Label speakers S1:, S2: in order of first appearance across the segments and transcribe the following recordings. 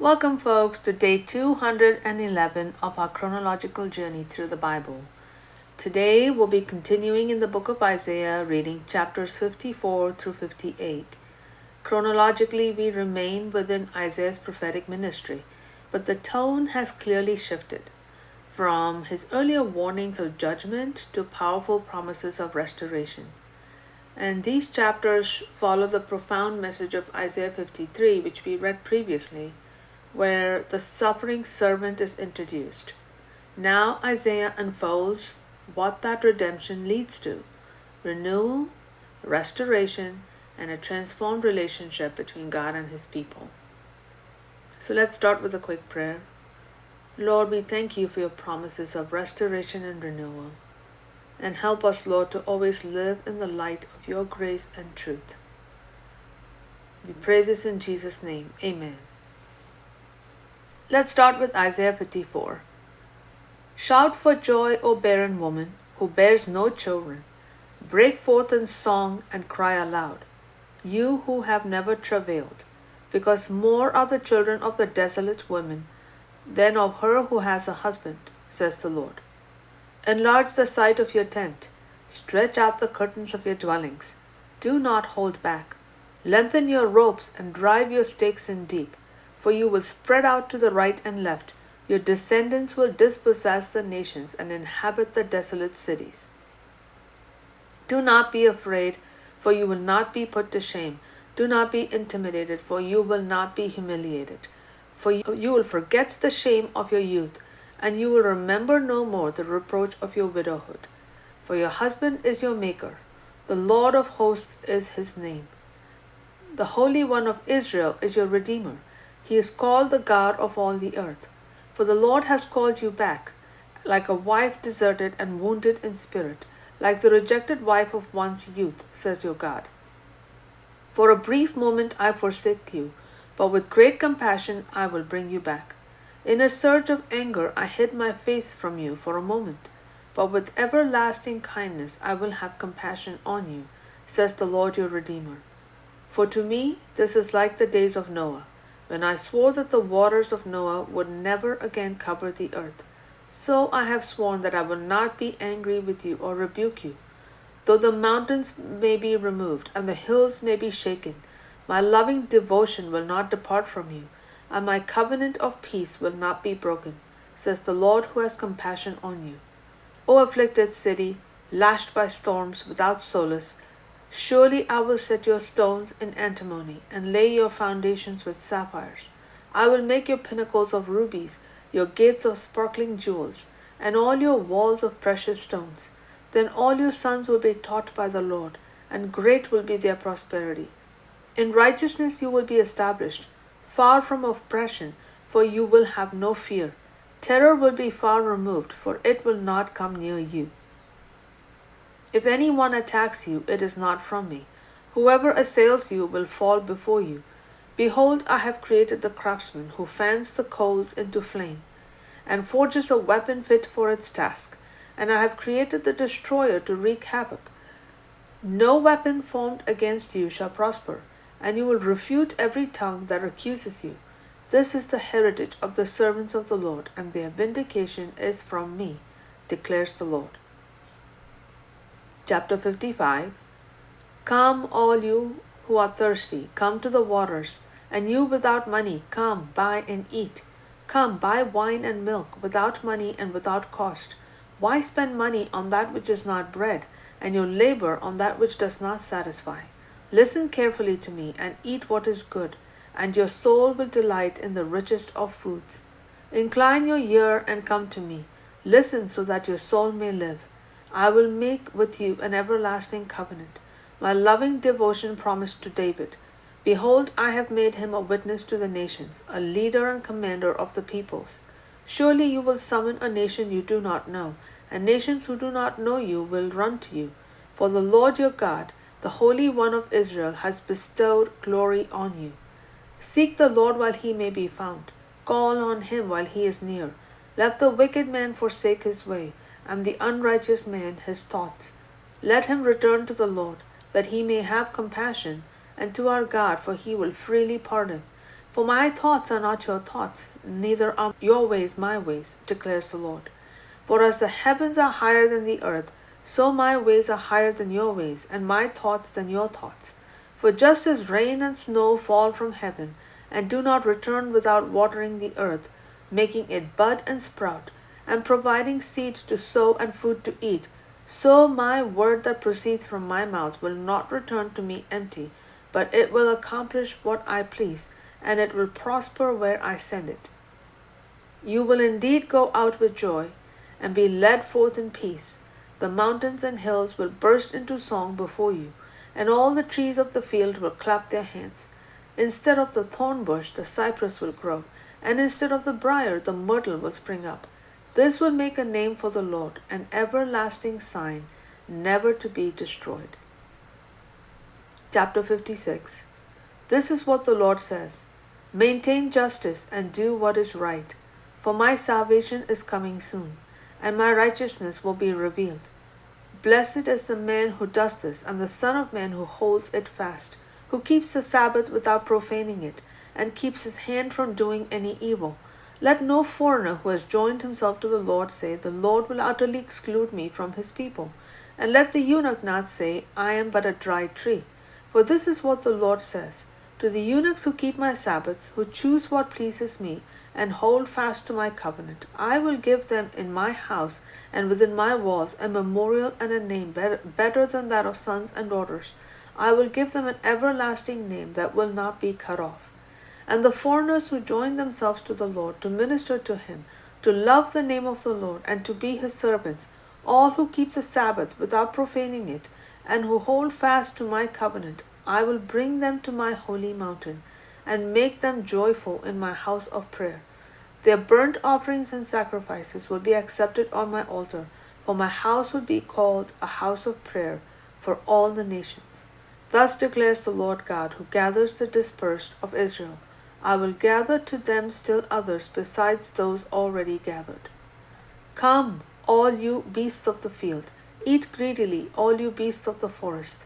S1: Welcome, folks, to day 211 of our chronological journey through the Bible. Today, we'll be continuing in the book of Isaiah, reading chapters 54 through 58. Chronologically, we remain within Isaiah's prophetic ministry, but the tone has clearly shifted from his earlier warnings of judgment to powerful promises of restoration. And these chapters follow the profound message of Isaiah 53, which we read previously, where the suffering servant is introduced. Now Isaiah unfolds what that redemption leads to: renewal, restoration, and a transformed relationship between God and His people. So let's start with a quick prayer. Lord, we thank you for your promises of restoration and renewal. And help us, Lord, to always live in the light of your grace and truth. We pray this in Jesus' name. Amen. Let's start with Isaiah 54. Shout for joy, O barren woman, who bears no children. Break forth in song and cry aloud, you who have never travailed, because more are the children of the desolate woman than of her who has a husband, says the Lord. Enlarge the site of your tent. Stretch out the curtains of your dwellings. Do not hold back. Lengthen your ropes and drive your stakes in deep, for you will spread out to the right and left. Your descendants will dispossess the nations and inhabit the desolate cities. Do not be afraid, for you will not be put to shame. Do not be intimidated, for you will not be humiliated. For you will forget the shame of your youth, and you will remember no more the reproach of your widowhood. For your husband is your maker. The Lord of hosts is his name. The Holy One of Israel is your Redeemer. He is called the God of all the earth. For the Lord has called you back, like a wife deserted and wounded in spirit, like the rejected wife of one's youth, says your God. For a brief moment I forsake you, but with great compassion I will bring you back. In a surge of anger I hid my face from you for a moment, but with everlasting kindness I will have compassion on you, says the Lord your Redeemer. For to me this is like the days of Noah, when I swore that the waters of Noah would never again cover the earth. So I have sworn that I will not be angry with you or rebuke you. Though the mountains may be removed and the hills may be shaken, my loving devotion will not depart from you, and my covenant of peace will not be broken, says the Lord who has compassion on you. O afflicted city, lashed by storms without solace, surely I will set your stones in antimony, and lay your foundations with sapphires. I will make your pinnacles of rubies, your gates of sparkling jewels, and all your walls of precious stones. Then all your sons will be taught by the Lord, and great will be their prosperity. In righteousness you will be established, far from oppression, for you will have no fear. Terror will be far removed, for it will not come near you. If anyone attacks you, it is not from me. Whoever assails you will fall before you. Behold, I have created the craftsman who fans the coals into flame, and forges a weapon fit for its task. And I have created the destroyer to wreak havoc. No weapon formed against you shall prosper, and you will refute every tongue that accuses you. This is the heritage of the servants of the Lord, and their vindication is from me, declares the Lord. Chapter 55. Come, all you who are thirsty, come to the waters, and you without money, come, buy and eat. Come, buy wine and milk, without money and without cost. Why spend money on that which is not bread, and your labor on that which does not satisfy? Listen carefully to me, and eat what is good, and your soul will delight in the richest of foods. Incline your ear and come to me. Listen so that your soul may live. I will make with you an everlasting covenant, my loving devotion promised to David. Behold, I have made him a witness to the nations, a leader and commander of the peoples. Surely you will summon a nation you do not know, and nations who do not know you will run to you. For the Lord your God, the Holy One of Israel, has bestowed glory on you. Seek the Lord while he may be found. Call on him while he is near. Let the wicked man forsake his way, and the unrighteous man his thoughts. Let him return to the Lord, that he may have compassion, and to our God, for he will freely pardon. For my thoughts are not your thoughts, neither are your ways my ways, declares the Lord. For as the heavens are higher than the earth, so my ways are higher than your ways, and my thoughts than your thoughts. For just as rain and snow fall from heaven, and do not return without watering the earth, making it bud and sprout, and providing seed to sow and food to eat, so my word that proceeds from my mouth will not return to me empty, but it will accomplish what I please, and it will prosper where I send it. You will indeed go out with joy, and be led forth in peace. The mountains and hills will burst into song before you, and all the trees of the field will clap their hands. Instead of the thorn bush, the cypress will grow, and instead of the brier, the myrtle will spring up. This will make a name for the Lord, an everlasting sign, never to be destroyed. Chapter 56. This is what the Lord says: Maintain justice and do what is right, for my salvation is coming soon, and my righteousness will be revealed. Blessed is the man who does this, and the Son of Man who holds it fast, who keeps the Sabbath without profaning it, and keeps his hand from doing any evil. Let no foreigner who has joined himself to the Lord say, The Lord will utterly exclude me from his people. And let the eunuch not say, I am but a dry tree. For this is what the Lord says: To the eunuchs who keep my Sabbaths, who choose what pleases me, and hold fast to my covenant, I will give them in my house and within my walls a memorial and a name better than that of sons and daughters. I will give them an everlasting name that will not be cut off. And the foreigners who join themselves to the Lord to minister to him, to love the name of the Lord, and to be his servants, all who keep the Sabbath without profaning it, and who hold fast to my covenant, I will bring them to my holy mountain, and make them joyful in my house of prayer. Their burnt offerings and sacrifices will be accepted on my altar, for my house will be called a house of prayer for all the nations. Thus declares the Lord God, who gathers the dispersed of Israel: I will gather to them still others besides those already gathered. Come, all you beasts of the field, eat greedily, all you beasts of the forest.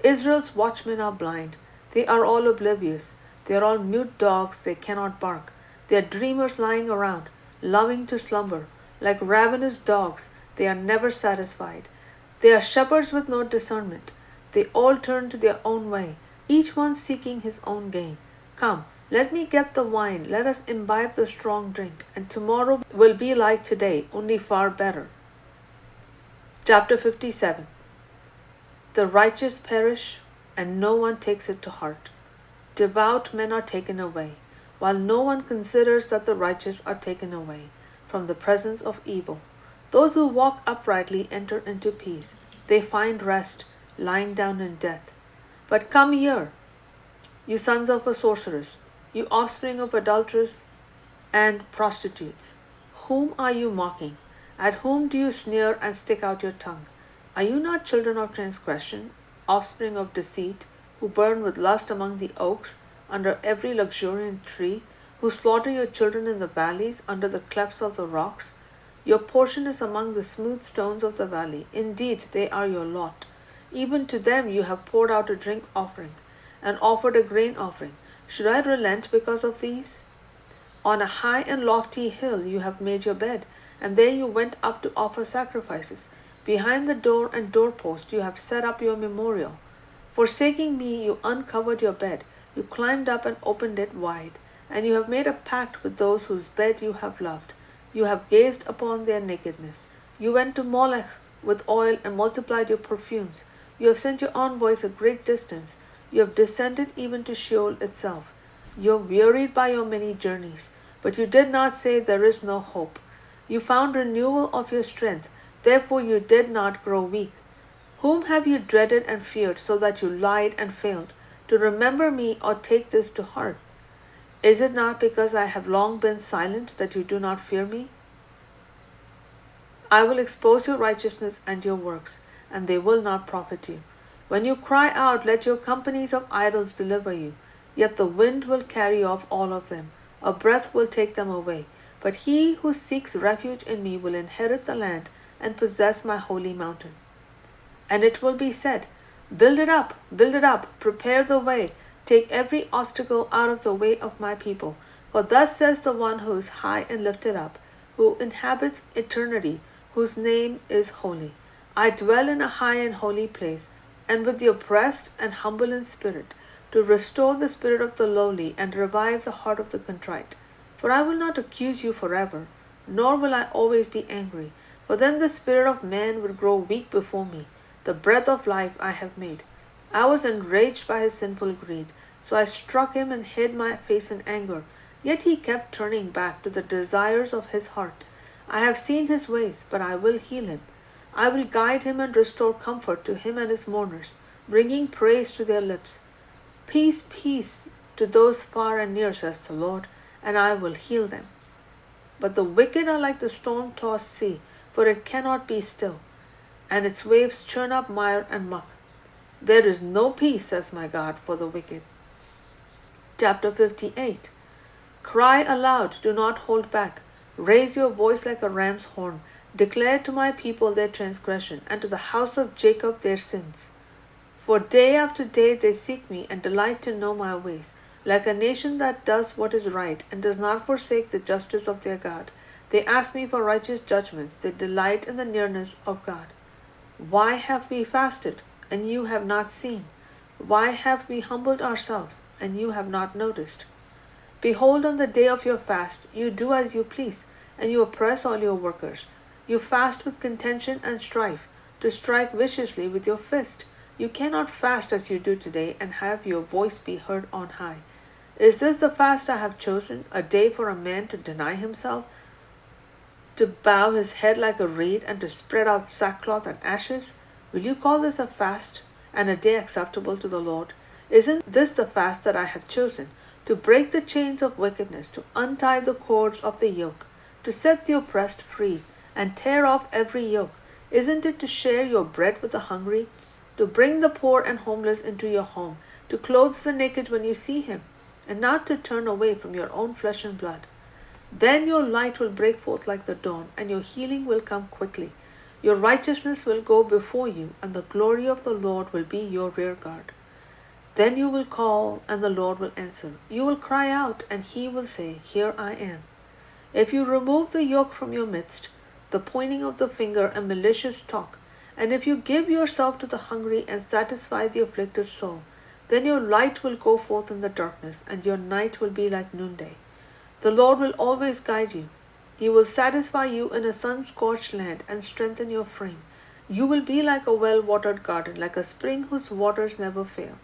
S1: Israel's watchmen are blind, they are all oblivious, they are all mute dogs, they cannot bark. They are dreamers lying around, loving to slumber. Like ravenous dogs, they are never satisfied. They are shepherds with no discernment. They all turn to their own way, each one seeking his own gain. Come, let me get the wine, let us imbibe the strong drink, and tomorrow will be like today, only far better. Chapter 57. The righteous perish, and no one takes it to heart. Devout men are taken away, while no one considers that the righteous are taken away from the presence of evil. Those who walk uprightly enter into peace. They find rest, lying down in death. But come here, you sons of a sorceress, you offspring of adulterers and prostitutes. Whom are you mocking? At whom do you sneer and stick out your tongue? Are you not children of transgression, offspring of deceit, who burn with lust among the oaks, under every luxuriant tree, who slaughter your children in the valleys, under the clefts of the rocks? Your portion is among the smooth stones of the valley. Indeed, they are your lot. Even to them you have poured out a drink offering, and offered a grain offering. Should I relent because of these? On a high and lofty hill you have made your bed, and there you went up to offer sacrifices. Behind the door and doorpost you have set up your memorial. Forsaking me, you uncovered your bed. You climbed up and opened it wide, and you have made a pact with those whose bed you have loved. You have gazed upon their nakedness. You went to Molech with oil and multiplied your perfumes. You have sent your envoys a great distance. You have descended even to Sheol itself. You are wearied by your many journeys, but you did not say, There is no hope. You found renewal of your strength, therefore you did not grow weak. Whom have you dreaded and feared, so that you lied and failed, to remember me or take this to heart? Is it not because I have long been silent that you do not fear me? I will expose your righteousness and your works, and they will not profit you. When you cry out, let your companies of idols deliver you. Yet the wind will carry off all of them, a breath will take them away. But he who seeks refuge in me will inherit the land and possess my holy mountain. And it will be said, build it up, prepare the way, Take every obstacle out of the way of my people. For thus says the one who is high and lifted up, who inhabits eternity, whose name is holy. I dwell in a high and holy place, and with the oppressed and humble in spirit, to restore the spirit of the lowly and revive the heart of the contrite. For I will not accuse you forever, nor will I always be angry, for then the spirit of man would grow weak before me. The breath of life I have made. I was enraged by his sinful greed, so I struck him and hid my face in anger. Yet he kept turning back to the desires of his heart. I have seen his ways, but I will heal him. I will guide him and restore comfort to him and his mourners, bringing praise to their lips. Peace, peace to those far and near, says the Lord, and I will heal them. But the wicked are like the storm-tossed sea, for it cannot be still, and its waves churn up mire and muck. There is no peace, says my God, for the wicked. Chapter 58. Cry aloud, do not hold back. Raise your voice like a ram's horn. Declare to my people their transgression, and to the house of Jacob their sins. For day after day they seek me and delight to know my ways, like a nation that does what is right and does not forsake the justice of their God. They ask me for righteous judgments. They delight in the nearness of God. Why have we fasted, and you have not seen? Why have we humbled ourselves, and you have not noticed? Behold, on the day of your fast, you do as you please, and you oppress all your workers. You fast with contention and strife, to strike viciously with your fist. You cannot fast as you do today, and have your voice be heard on high. Is this the fast I have chosen, a day for a man to deny himself, to bow his head like a reed, and to spread out sackcloth and ashes? Will you call this a fast, and a day acceptable to the Lord? Isn't this the fast that I have chosen, to break the chains of wickedness, to untie the cords of the yoke, to set the oppressed free, and tear off every yoke? Isn't it to share your bread with the hungry, to bring the poor and homeless into your home, to clothe the naked when you see him, and not to turn away from your own flesh and blood? Then your light will break forth like the dawn, and your healing will come quickly. Your righteousness will go before you, and the glory of the Lord will be your rear guard. Then you will call, and the Lord will answer. You will cry out, and he will say, Here I am. If you remove the yoke from your midst, the pointing of the finger and malicious talk, and if you give yourself to the hungry and satisfy the afflicted soul, then your light will go forth in the darkness, and your night will be like noonday. The Lord will always guide you. He will satisfy you in a sun-scorched land and strengthen your frame. You will be like a well-watered garden, like a spring whose waters never fail.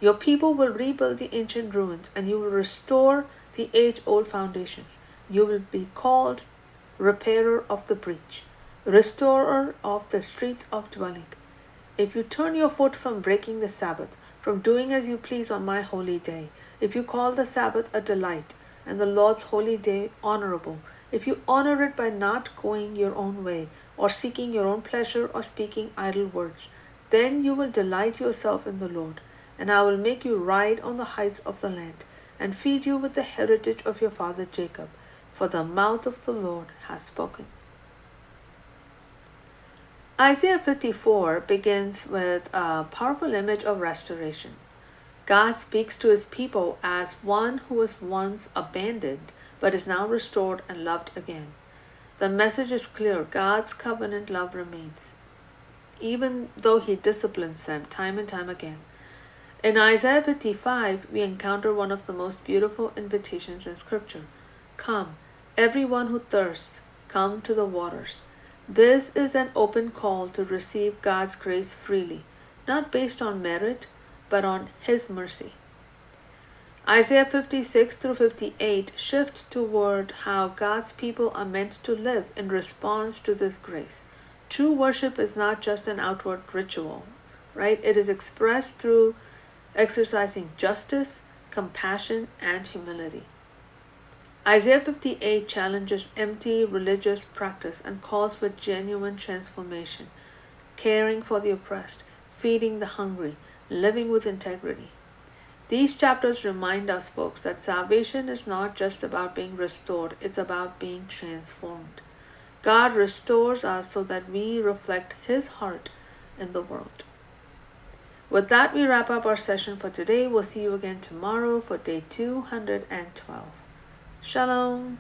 S1: Your people will rebuild the ancient ruins, and you will restore the age-old foundations. You will be called repairer of the breach, restorer of the streets of dwelling. If you turn your foot from breaking the Sabbath, from doing as you please on my holy day, if you call the Sabbath a delight, and the Lord's holy day honorable, if you honor it by not going your own way, or seeking your own pleasure, or speaking idle words, then you will delight yourself in the Lord, and I will make you ride on the heights of the land, and feed you with the heritage of your father Jacob, for the mouth of the Lord has spoken. Isaiah 54 begins with a powerful image of restoration. God speaks to his people as one who was once abandoned, but is now restored and loved again. The message is clear. God's covenant love remains, even though he disciplines them time and time again. In Isaiah 55, we encounter one of the most beautiful invitations in Scripture. Come, everyone who thirsts, come to the waters. This is an open call to receive God's grace freely, not based on merit, but on his mercy. Isaiah 56 through 58 shift toward how God's people are meant to live in response to this grace. True worship is not just an outward ritual, right? It is expressed through exercising justice, compassion, and humility. Isaiah 58 challenges empty religious practice and calls for genuine transformation, caring for the oppressed, feeding the hungry, living with integrity. These chapters remind us, folks, that salvation is not just about being restored, it's about being transformed. God restores us so that we reflect his heart in the world. With that, we wrap up our session for today. We'll see you again tomorrow for day 212. Shalom.